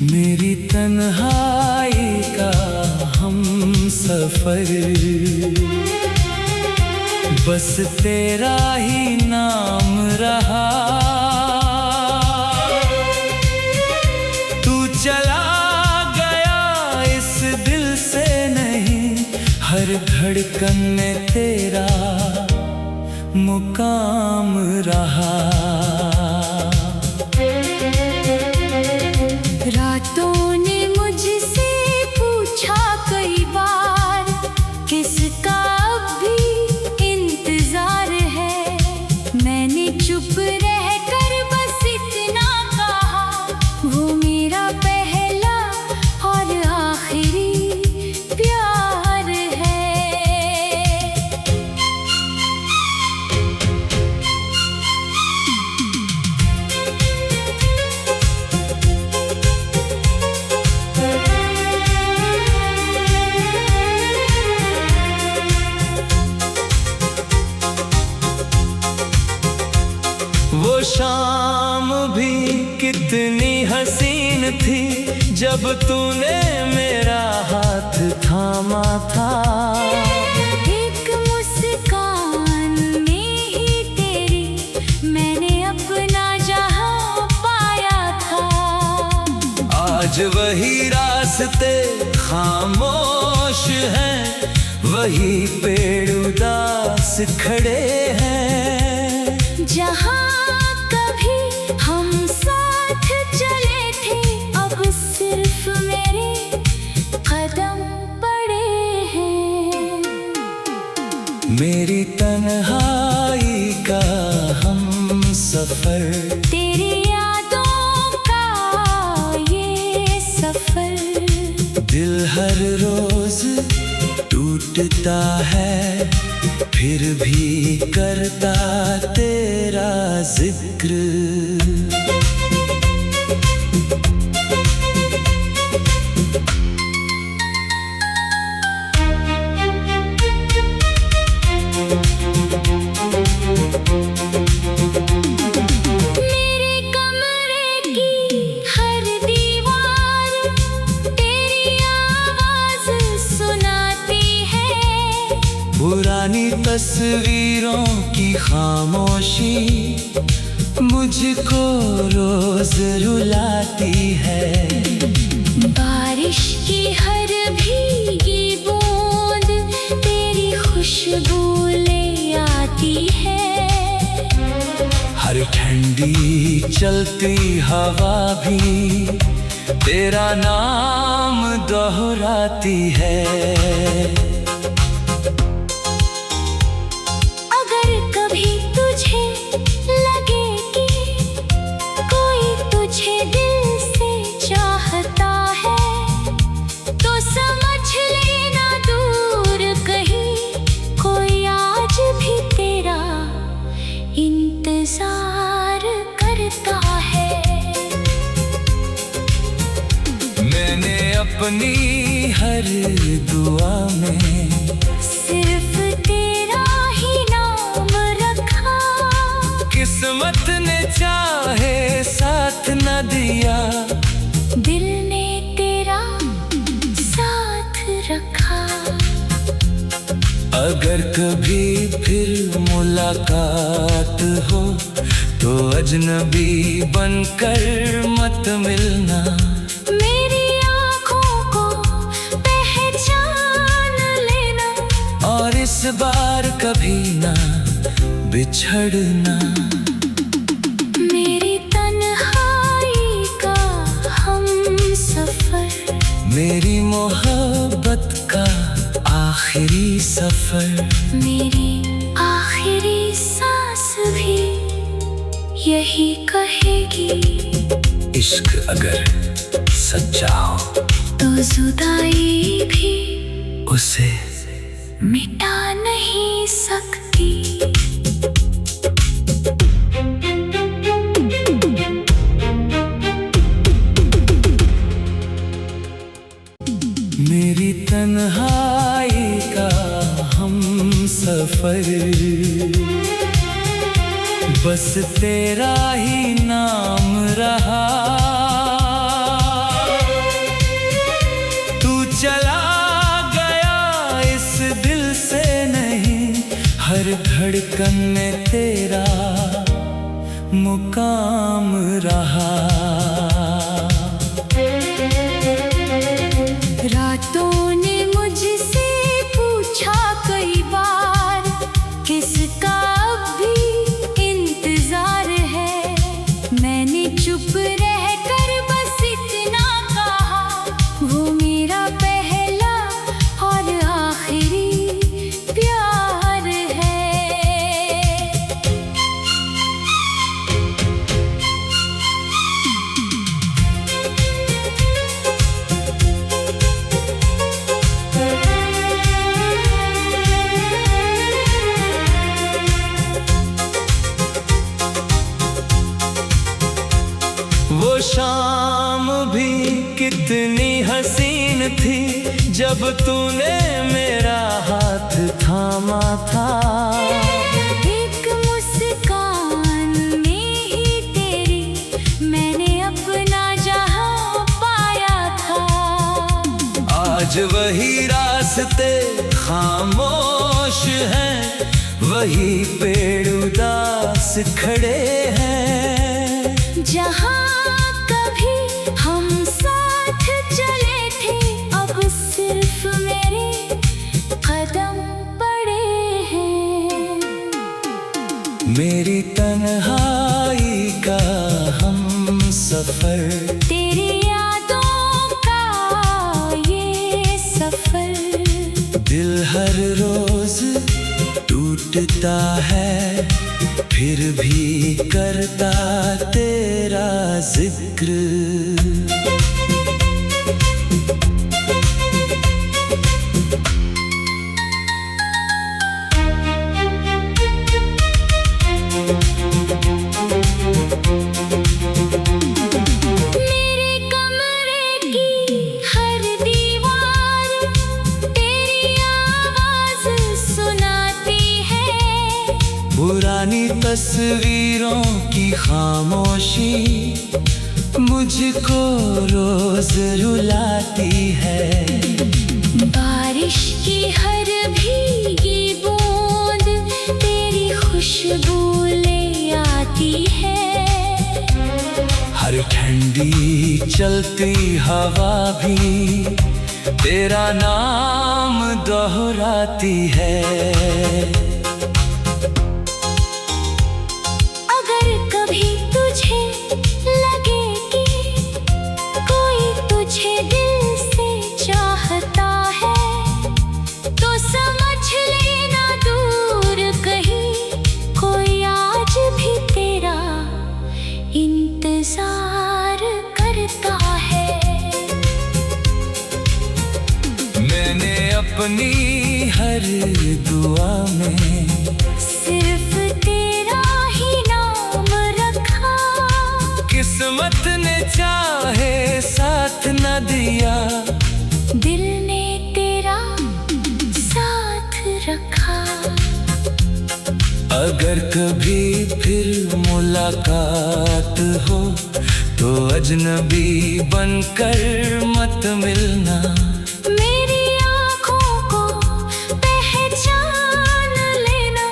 मेरी तन्हाई का हम सफर, बस तेरा ही नाम रहा। तू चला गया इस दिल से नहीं, हर धड़कन में तेरा मुकाम रहा। रातों ने मुझसे पूछा कई बार, किसका अब भी इंतजार है। मैंने चुप रहकर बस इतना कहा, वो मेरा पहला और आखिरी प्यार है। वो शाम भी कितनी हसीन थी, जब तूने मेरा हाथ थामा था। एक मुस्कान में ही तेरी मैंने अपना जहां पाया था। आज वही रास्ते खामोश हैं, वही पेड़ उदास खड़े हैं। जहां कभी हम साथ चले थे, अब सिर्फ मेरे कदम पड़े हैं। मेरी तन्हाई का हम सफर, तेरी यादों का ये सफर। दिल हर रोज टूटता है, फिर भी करता तेरा जिक्र। मेरे कमरे की हर दीवार तेरी आवाज सुनाती है। पुरानी तस्वीरों की खामोशी मुझको रोज रुलाती है। बारिश की हर भीगी बूंद तेरी खुशबू ले आती है। हर ठंडी चलती हवा भी तेरा नाम दोहराती है। अगर कभी तुझे लगे कि कोई तुझे दिल से चाहता है, तो समझ लेना दूर कहीं कोई आज भी तेरा इंतजार करता है। मैंने अपनी हर दुआ में सिर्फ तेरा ही नाम रखा। किस्मत ने चाहे साथ न दिया, दिल ने तेरा साथ रखा। अगर कभी फिर मुलाकात हो, तो अजनबी बनकर मत मिलना। मेरी आँखों को पहचान लेना, और इस बार कभी ना बिछड़ना। मेरी तन्हाई का हम सफर, मेरी मोहब्बत का आखिरी सफर। मेरी आखिरी सांस भी यही कहेगी, इश्क अगर सच्चा हो, तो जुदाई भी उसे मिटा नहीं सकती। मेरी तन्हाई का हम सफर, बस तेरा ही नाम रहा। धड़कन में तेरा मुकाम रहा। रातों ने मुझसे पूछा कई बार, किसका अब भी इंतजार है। मैंने चुप रहकर बस इतना कहा, वो मेरा पहला और आखिरी प्यार है। वो शाम भी कितनी हसीन थी, जब तूने मेरा हाथ थामा था। एक मुस्कान में ही तेरी मैंने अपना जहां पाया था। आज वही रास्ते खामोश हैं, वही पेड़ उदास खड़े हैं। जहां कभी हम साथ चले थे, अब सिर्फ मेरे कदम पड़े हैं। मेरी तन्हाई का हम सफर, तेरी यादों का ये सफर। दिल हर रोज टूटता है, फिर भी करता तेरा जिक्र। मेरे कमरे की हर दीवार तेरी आवाज सुनाती है। पुरानी तस्वीरों की खामोशी मुझको रोज रुलाती है। बारिश की हर भीगी बूंद तेरी खुशबू ले आती है। हर ठंडी चलती हवा भी तेरा नाम दोहराती है। अगर कभी तुझे लगे कि कोई तुझे दिल से चाहता है, तो समझ लेना दूर कहीं कोई आज भी तेरा इंतजार करता है। मैंने अपनी हर दुआ में सिर्फ तेरा ही नाम रखा। किस्मत ने चाहे साथ न दिया, दिल ने तेरा साथ रखा। अगर कभी फिर मुलाकात हो, तो अजनबी बनकर मत मिलना। मेरी आँखों को पहचान लेना,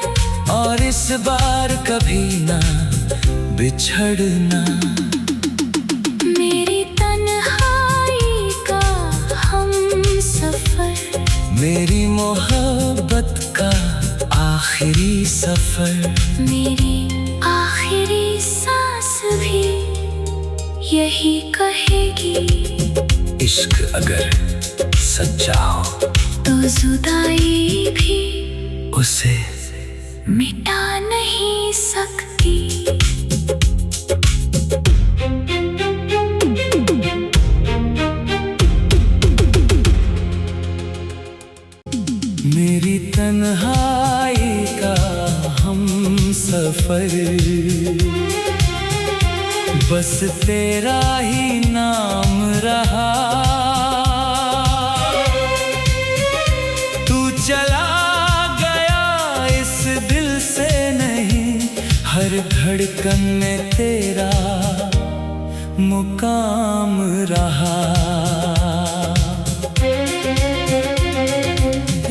और इस बार कभी ना बिछड़ना। मेरी तन्हाई का हम सफर, मेरी मोहब्बत का आखिरी सफर। मेरी आखिरी सांस भी यही कहेगी। इश्क अगर सच्चा हो, तो जुदाई भी उसे मिटा नहीं सकती। मेरी तन्हाई का हम सफर, बस तेरा ही नाम रहा। तू चला गया इस दिल से नहीं, हर धड़कन में तेरा मुकाम रहा।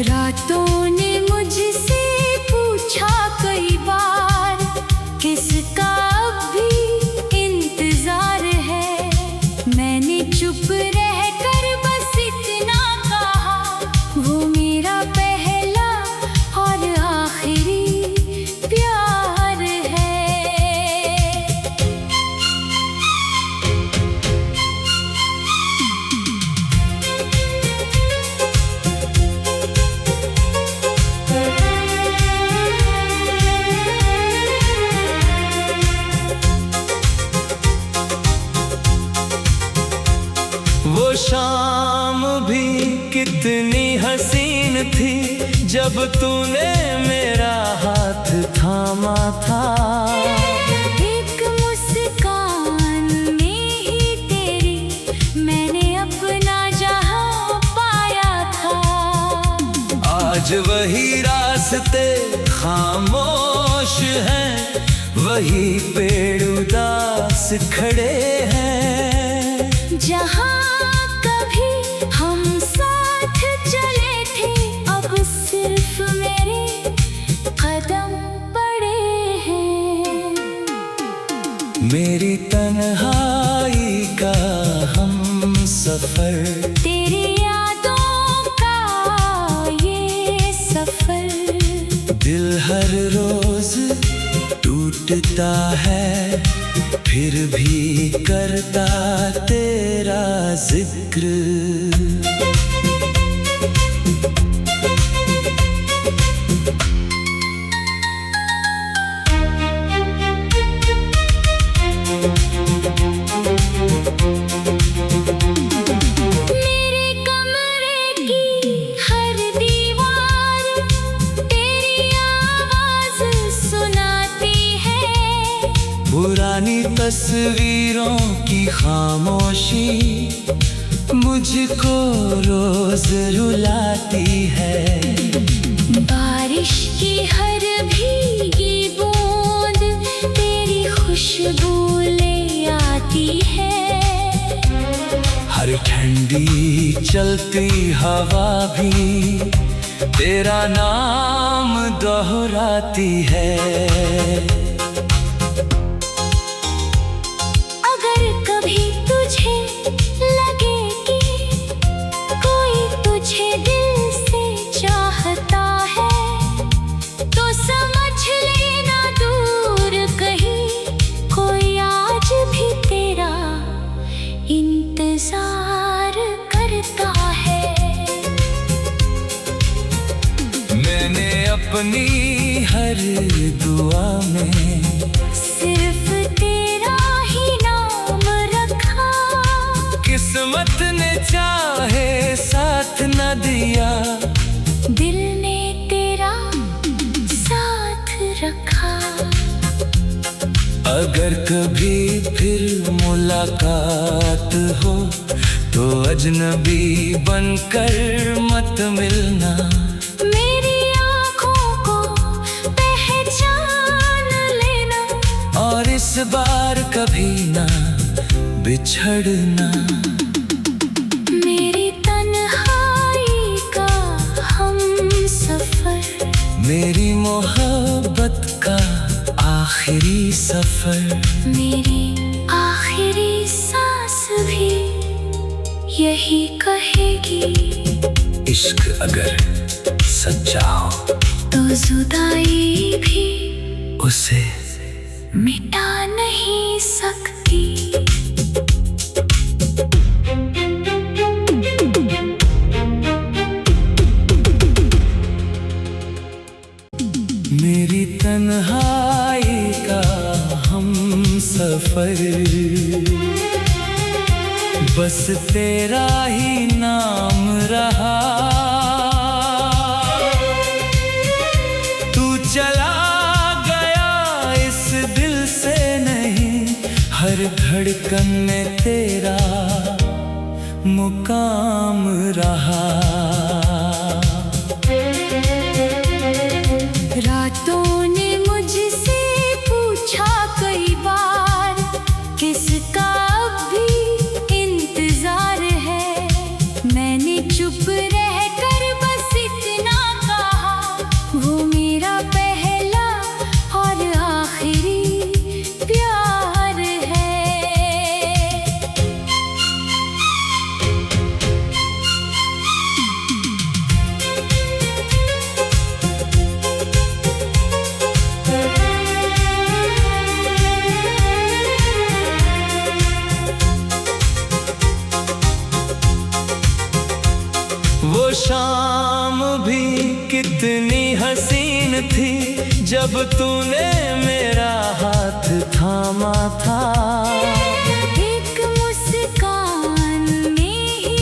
रातों ने मुझसे पूछा शाम भी कितनी हसीन थी जब तूने मेरा हाथ थामा था। एक मुस्कान में ही तेरी मैंने अपना जहां पाया था। आज वही रास्ते खामोश हैं, वही पेड़ उदास खड़े हैं। जहां कभी हम साथ चले थे, अब सिर्फ मेरे कदम पड़े हैं। मेरी तन्हाई का हम सफर, तेरी यादों का ये सफर। दिल हर रोज टूटता है, फिर भी करता तेरा जिक्र। मेरे कमरे की हर दीवार तेरी आवाज सुनाती है। पुरानी तस्वीरों की खामोशी मुझको रोज रुलाती है। बारिश की हर भीगी बूंद तेरी खुशबू ले आती है। हर ठंडी चलती हवा भी तेरा नाम दोहराती है। अगर कभी तुझे लगे कि कोई तुझे दिल से चाहता है, तो समझ लेना दूर कहीं कोई आज भी तेरा इंतजार करता है। मैंने अपनी हर दुआ में सिर्फ तेरा ही नाम रखा। किस्मत ने चाहे साथ न दिया, दिल ने तेरा साथ रखा। अगर कभी फिर मुलाकात हो तो अजनबी बनकर मत मिलना। मेरी आँखों को पहचान लेना, और इस बार कभी ना बिछड़ना। मेरी तन्हाई का हम सफर। मेरी मोहब्बत का आखिरी सफर। मेरी आखिरी सांस भी यही कहेगी। इश्क अगर सच्चा हो तो जुदाई भी उसे मिटा नहीं सकती। मेरी तन्हाई का हम सफर, बस तेरा ही नाम रहा। तू चला गया इस दिल से नहीं, हर धड़कन में तेरा मुकाम रहा। रातों ने मुझसे पूछा कई बार, किसका अब भी इंतजार है। मैंने चुप रहकर बस इतना कहा, वो मेरा पहला और आखिरी प्यार है। वो शाम भी कितनी हसीन थी जब तूने मेरा हाथ थामा था। एक मुस्कान में ही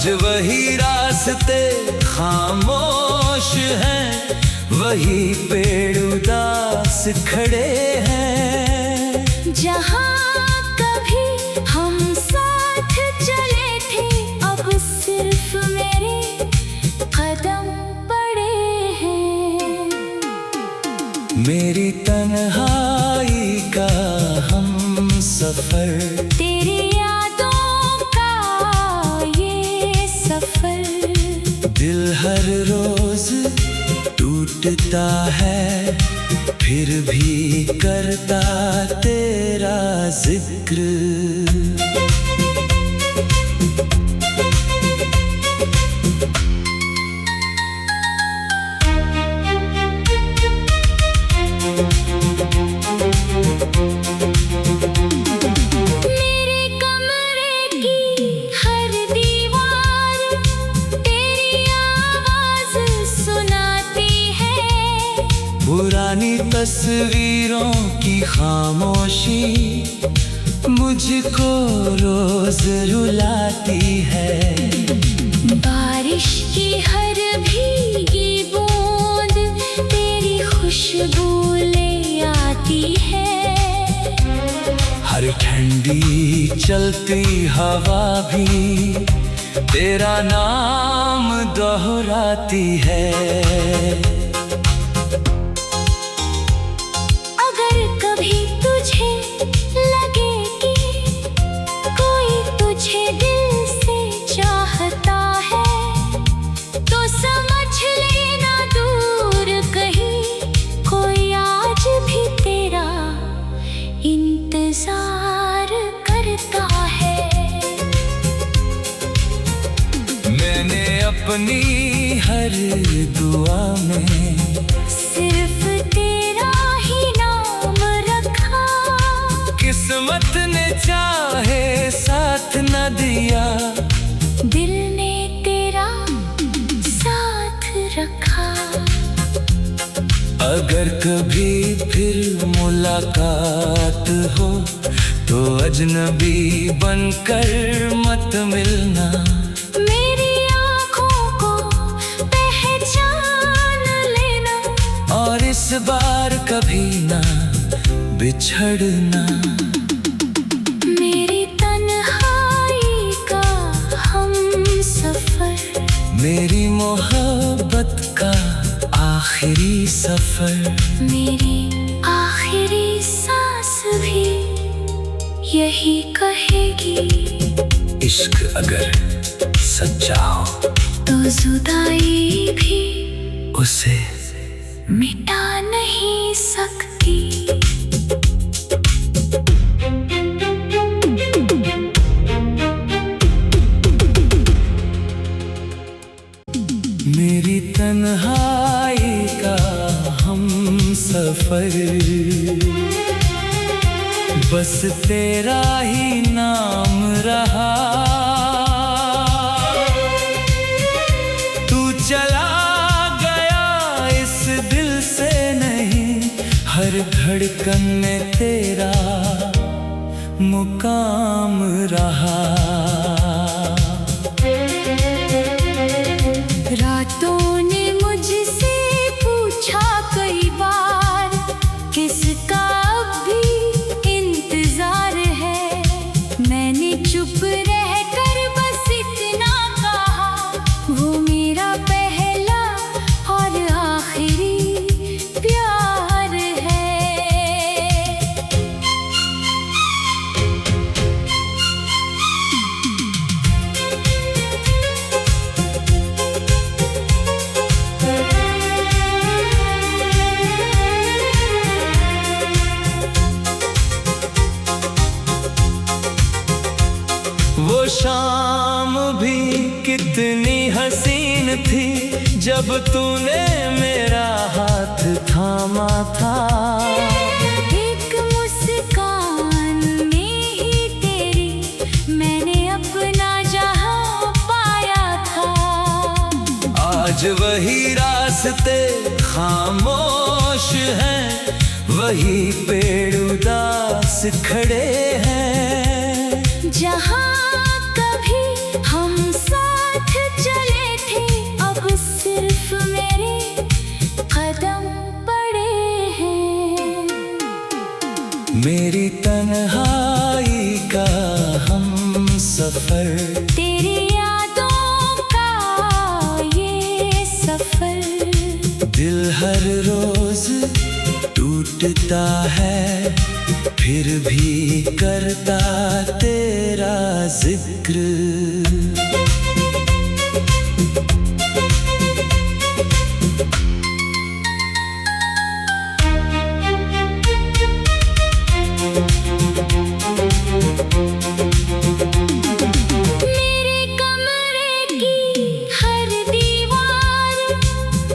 आज वही रास्ते खामोश हैं, वही पेड़ उदास खड़े हैं। जहाँ कभी हम साथ चले थे, अब सिर्फ मेरे कदम पड़े हैं। मेरी तन्हाई का हम सफर, तेरी यादों का ये सफर। दिल हर रोज टूटता है, फिर भी करता तेरा जिक्र। मेरे कमरे की हर दीवार तेरी आवाज सुनाती है। पुरानी तस्वीरों की खामोशी मुझको रोज रुलाती है। बारिश की हर भीगी बूंद तेरी खुशबू ले आती है। हर ठंडी चलती हवा भी तेरा नाम दोहराती है। अगर कभी तुझे लगे कि कोई तुझे दिल से चाहता है, तो समझ लेना दूर कहीं कोई आज भी तेरा इंतजार करता है। मैंने अपनी हर दुआ में सिर्फ तेरा ही नाम रखा। किस्मत ने चाहे साथ न दिया, दिल ने तेरा साथ रखा। अगर कभी फिर मुलाकात हो तो अजनबी बनकर मत मिलना। मेरी आँखों को पहचान लेना, और इस बार कभी ना बिछड़ना। मेरी तन्हाई का हम सफर, मेरी मोहब्बत का आखिरी सफर। मेरी आखिरी सांस भी यही कहेगी। इश्क अगर सच्चा हो तो जुदाई भी उसे मिटा नहीं सकती। मेरी तन्हाई का हम सफर, बस तेरा ही नाम रहा। तू चला गया इस दिल से नहीं, हर धड़कन में तेरा मुकाम रहा। रातों ने मुझसे पूछा कई बार, किसका अब भी इंतजार है। मैंने चुप रहकर बस इतना कहा, वो मेरा पहला और आखिरी प्यार है। वो शाम भी कितनी हसीन थी, जब तूने मेरा हाथ थामा था। एक मुस्कान में ही तेरी मैंने अपना जहां पाया था। आज वही रास्ते खामोश हैं, वही पेड़ उदास खड़े हैं। जहाँ कभी हम साथ मेरी तन्हाई का हम सफर, तेरी यादों का ये सफर। दिल हर रोज टूटता है, फिर भी करता तेरा जिक्र। मेरे कमरे की हर दीवार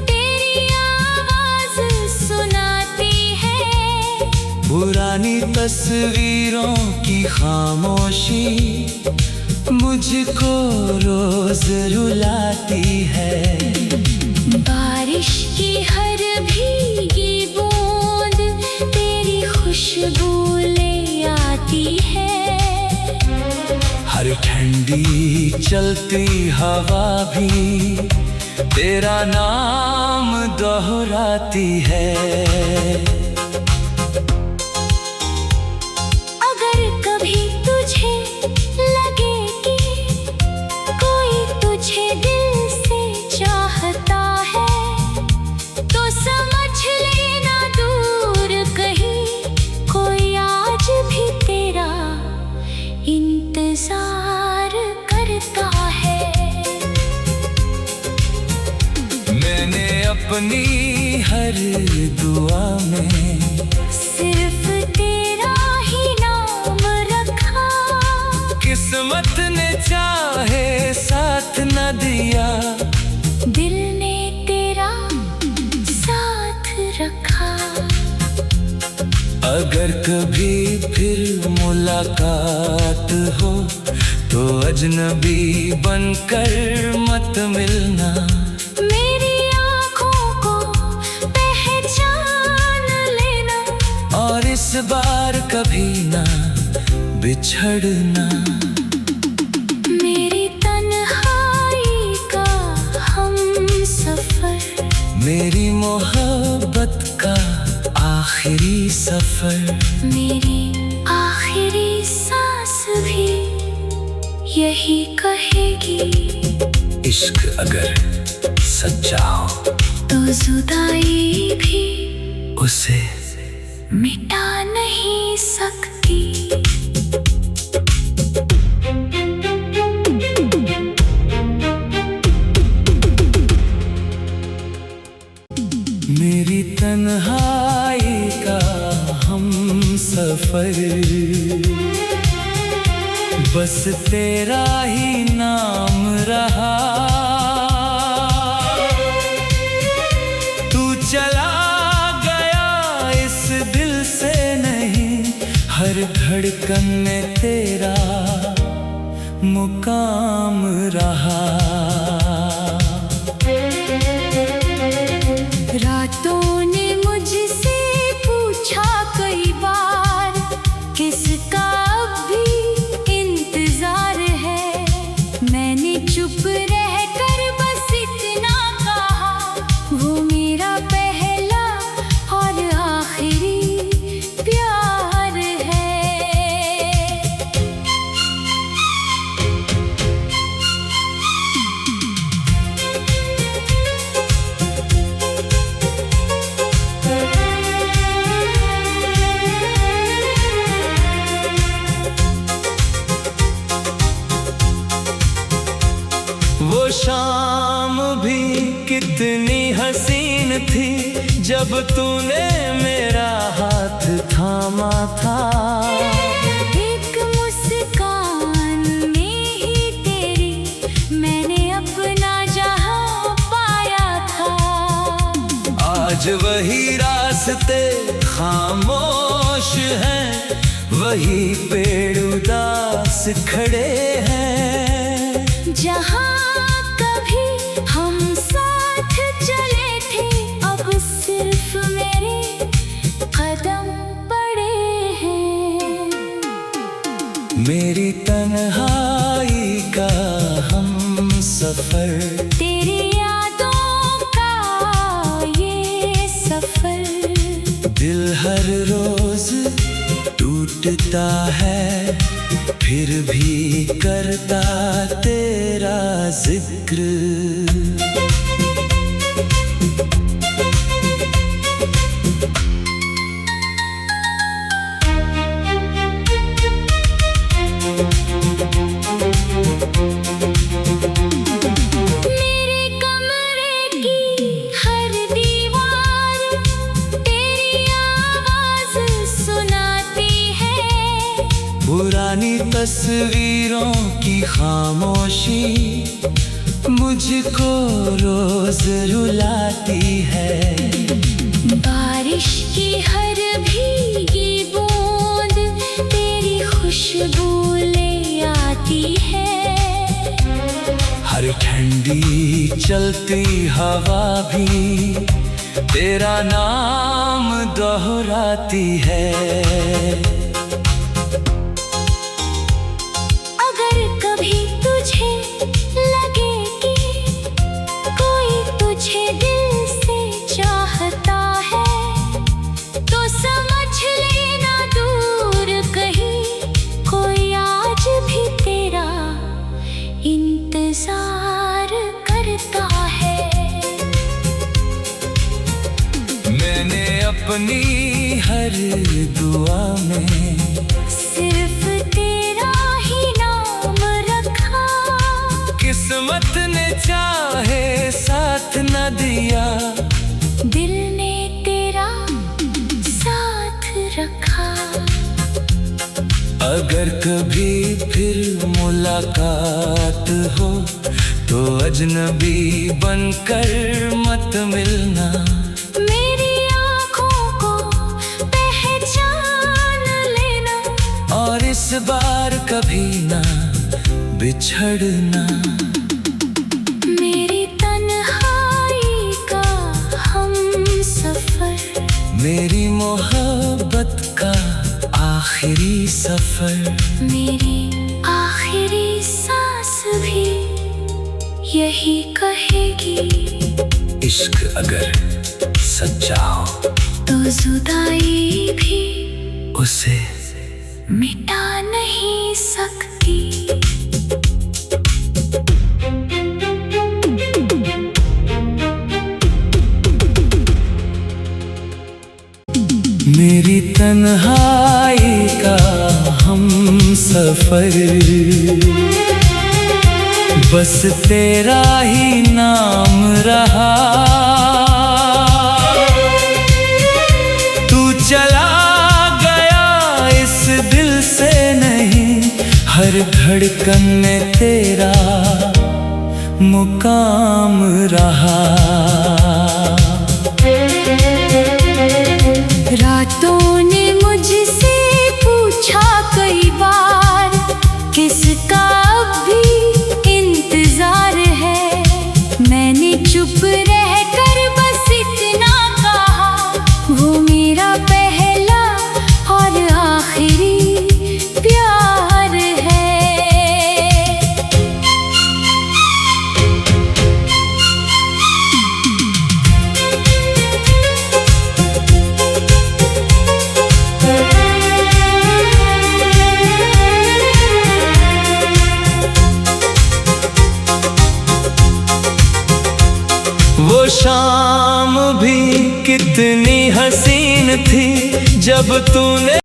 तेरी आवाज सुनाती है। पुरानी तस्वीरों की खामोशी मुझको रोज रुलाती है। बारिश की हर भीगी बूंद तेरी खुशबू ले आती है। हर ठंडी चलती हवा भी तेरा नाम दोहराती है। अगर कभी तुझे लगे कि कोई तुझे दिल से चाहता है, तो समझ लेना दूर कहीं कोई आज भी तेरा इंतजार करता है। मैंने अपनी हर दुआ में सिर्फ तेरा ही नाम रखा। किस्मत ने चाहे साथ न दिया, दिल ने तेरा साथ रखा। अगर कभी फिर मुलाकात हो तो अजनबी बनकर मत मिलना। मेरी आँखों को पहचान लेना, और इस बार कभी ना बिछड़ना। मेरी तन्हाई का हम सफर, मेरी मोहब्बत का आखिरी सफर। मेरी आखिरी सांस भी यही कहेगी। इश्क अगर सच्चा हो तो जुदाई भी उसे मिटा नहीं सकती। मेरी तन्हाई का हम सफर, बस तेरा ही नाम रहा। तू चला गया इस दिल से नहीं, हर धड़कन में तेरा मुकाम रहा। रातों ने मुझसे पूछा कई बार, किसका अब भी इंतजार है। मैंने चुप रहकर बस इतना कहा, वो मेरा पहला और आखिरी प्यार है। वो शाम भी कितनी हसीन थी, जब तूने मेरा हाथ थामा था। एक मुस्कान में ही तेरी मैंने अपना जहां पाया था। आज वही रास्ते खामोश हैं, वही पेड़ उदास खड़े हैं। जहां कभी हम साथ चले थे, अब सिर्फ मेरे कदम पड़े हैं। मेरी तन्हाई का हम सफर, तेरी यादों का ये सफर। दिल हर रोज टूटता है फिर भी करता तेरा जिक्र। मेरे कमरे की हर दीवार तेरी आवाज सुनाती है। पुरानी तस्वीरों की खामोशी मुझको रोज रुलाती है। बारिश की हर भीगी बूंद तेरी खुशबू ले आती है। हर ठंडी चलती हवा भी तेरा नाम दोहराती है। अगर कभी तुझे लगे कि कोई तुझे दिल से चाहता है तो समझ लेना दूर कहीं कोई आज भी तेरा इंतजार करता है। मैंने अपनी हर दुआ में सिर्फ तेरा ही नाम रखा। किस्मत ने चाहे साथ न दिया, दिल ने तेरा साथ रखा। अगर कभी फिर मुलाकात हो तो अजनबी बनकर मत मिलना। मेरी आँखों को पहचान लेना और इस बार कभी ना बिछड़ना। मेरी तन्हाई का हम सफर, मेरी मोहब्बत का आखिरी सफर, मेरी आखिरी सांस भी यही कहेगी। इश्क अगर सच्चा हो तो जुदाई भी उसे मिटा नहीं सकती। मेरी तन्हाई का हम सफर, बस तेरा ही नाम रहा। तू चला गया इस दिल से नहीं, हर धड़कन में तेरा मुकाम रहा। रातों ने मुझसे पूछा कई बार किसका अब भी इंतजार है। मैंने चुप रहकर बस इतना कहा, वो मेरा पहला और आखिरी प्यार है। वो शाम भी कितनी हसीन थी जब तू